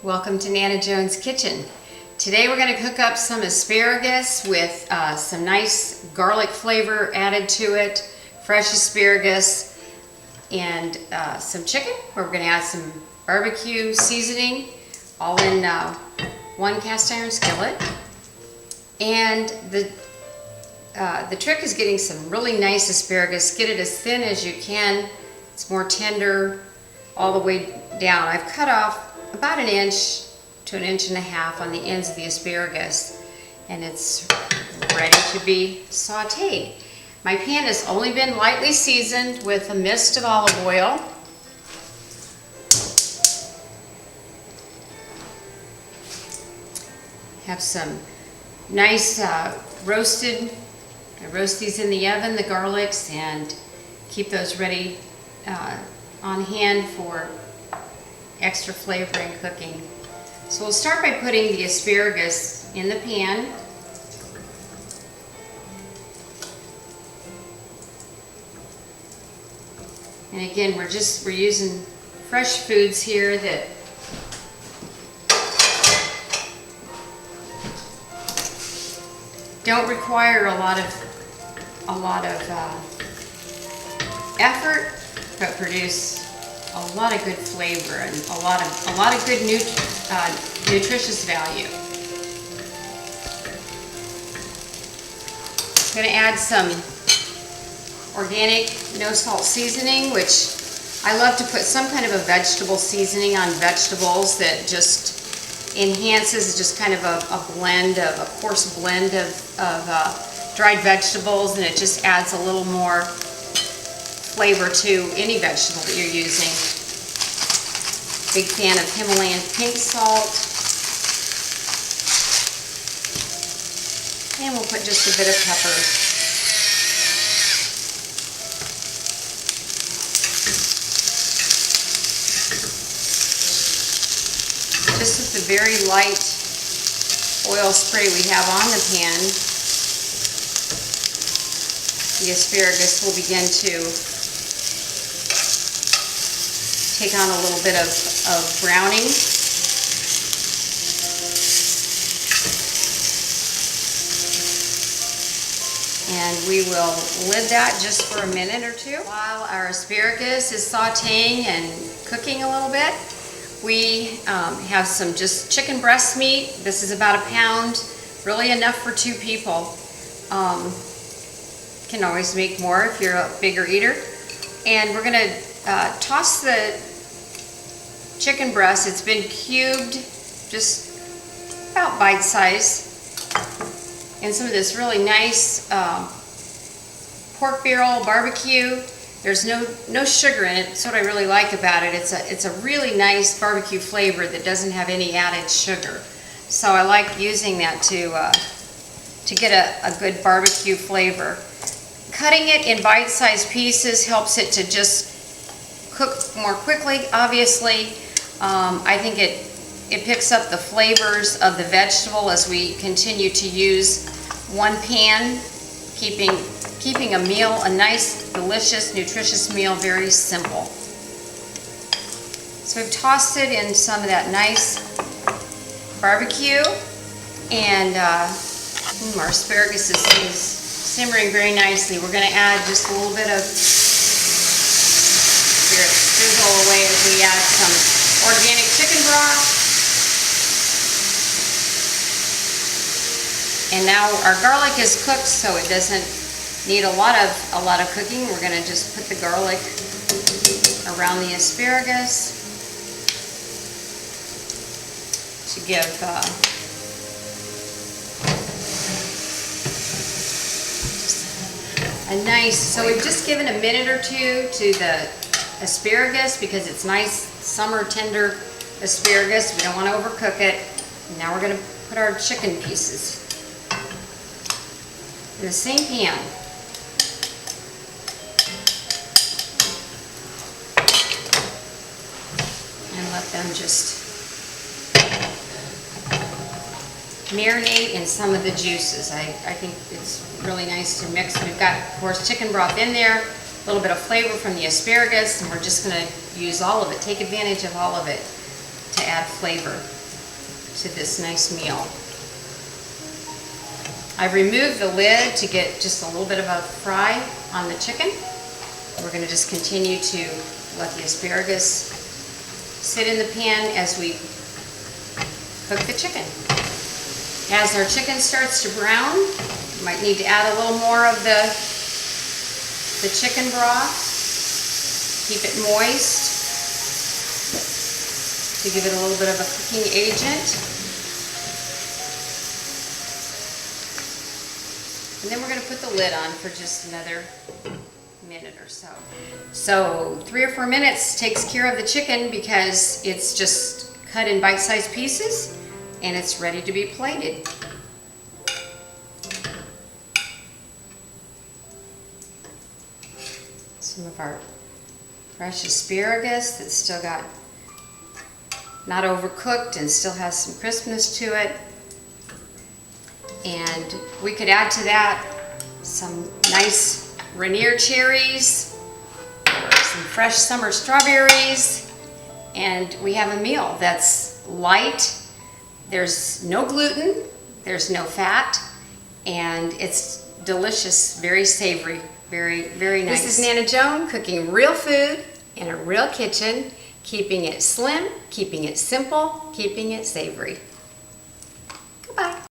Welcome to Nana Joan's Kitchen. Today we're going to cook up some asparagus with some nice garlic flavor added to it, fresh asparagus, and some chicken. We're going to add some barbecue seasoning, all in one cast iron skillet. And the trick is getting some really nice asparagus. Get it as thin as you can. It's more tender all the way down. I've cut off about 1 inch to 1.5 inches on the ends of the asparagus, and it's ready to be sauteed. My pan has only been lightly seasoned with a mist of olive oil. Have some nice roasted. I roast these in the oven, the garlics, and keep those ready on hand for extra flavor and cooking. So we'll start by putting the asparagus in the pan. And again, we're using fresh foods here that don't require a lot of effort, but produce a lot of good flavor and a lot of good nutritious value. I'm going to add some organic no salt seasoning, which I love to put some kind of a vegetable seasoning on vegetables that just enhances just kind of a blend of a coarse blend of dried vegetables, and it just adds a little more flavor to any vegetable that you're using. Big fan of Himalayan pink salt. And we'll put just a bit of pepper. Just with the very light oil spray we have on the pan, the asparagus will begin to take on a little bit of browning. And we will lid that just for a minute or two. While our asparagus is sauteing and cooking a little bit, we have some just chicken breast meat. This is about 1 pound, really enough for 2 people. Can always make more if you're a bigger eater. And we're gonna toss the chicken breast. It's been cubed, just about bite size, and some of this really nice pork barrel barbecue. There's no sugar in it. That's what I really like about it. It's a really nice barbecue flavor that doesn't have any added sugar. So I like using that to get a good barbecue flavor. Cutting it in bite-sized pieces helps it to just cook more quickly. Obviously, I think it picks up the flavors of the vegetable as we continue to use one pan, keeping a meal, a nice, delicious, nutritious meal, very simple. So we've tossed it in some of that nice barbecue, and our asparagus is simmering very nicely. We're going to add just a little bit of sizzle away as we add some organic chicken broth. And now our garlic is cooked, so it doesn't need a lot of cooking. We're going to just put the garlic around the asparagus to give a nice, so we've just given a minute or two to the asparagus because it's nice summer tender asparagus. We don't want to overcook it. And now we're going to put our chicken pieces in the same pan. And let them just marinate in some of the juices. I think it's really nice to mix. We've got, of course, chicken broth in there, a little bit of flavor from the asparagus, and we're just going to use all of it, take advantage of all of it to to add flavor to this nice meal. I've removed the lid to get just a little bit of a fry on the chicken. We're going to just continue to let the asparagus sit in the pan as we cook the chicken. As our chicken starts to brown, you might need to add a little more of the chicken broth. Keep it moist to give it a little bit of a cooking agent. And then we're going to put the lid on for just another minute or so. So 3 or 4 minutes takes care of the chicken because it's just cut in bite-sized pieces and it's ready to be plated. Some of our fresh asparagus that's still got not overcooked and still has some crispness to it. And we could add to that some nice Rainier cherries or some fresh summer strawberries, and we have a meal that's light. There's no gluten, there's no fat, and it's delicious, very savory, very, very nice. This is Nana Joan cooking real food in a real kitchen, keeping it slim, keeping it simple, keeping it savory. Goodbye.